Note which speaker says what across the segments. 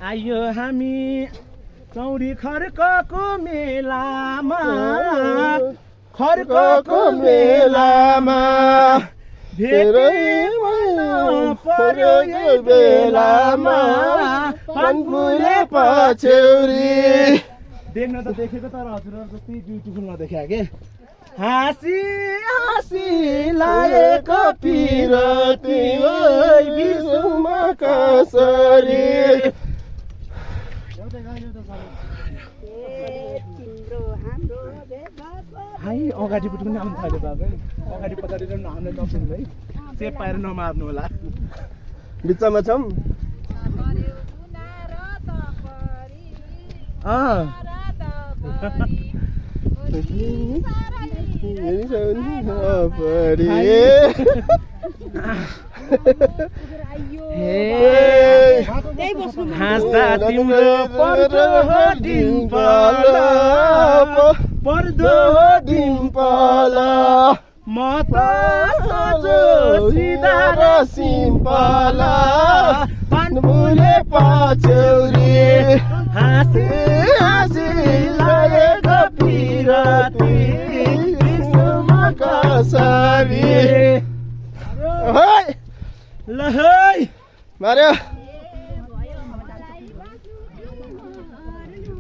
Speaker 1: आयो हामी चौरी खर्कको मेलामा धेरै पर्यो यो बेलामा पनफुले पछौरी देख्न त देखेको तर हजुरहरु जस्तै ब्युटिफुल नदेखे के हाँसी हाँसी लागेको पिरती ओइ बिजुमा कसरी हाई अगाडि पनि आउनु थाल्यो बाबा अगाडि पछाडि हामीले नसुन्नु है सेप पाएर नमार्नु होला
Speaker 2: बिचमा छौँ
Speaker 1: हाँस्दा तिम्रो पर्दो डिम्पल म त सोझो सिधा र सिम्पल पनफुले पछौरी हाँसी हाँसी लागेको पिरती बिजुमा कसरी ल है
Speaker 2: मार्यो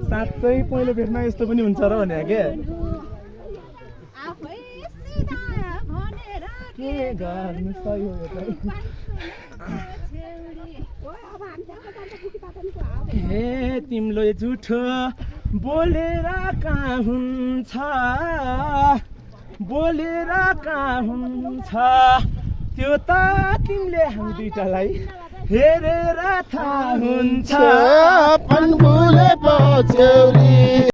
Speaker 1: साँच्चै पहिलो भेटमा यस्तो पनि हुन्छ र भने के गर्नु सही हो हे तिम्रो झुठो बोलेर कहाँ हुन्छ त्यो त तिमीले हामी दुईटालाई हेरेर थाहा हुन्छ
Speaker 2: पनफुले पछौरी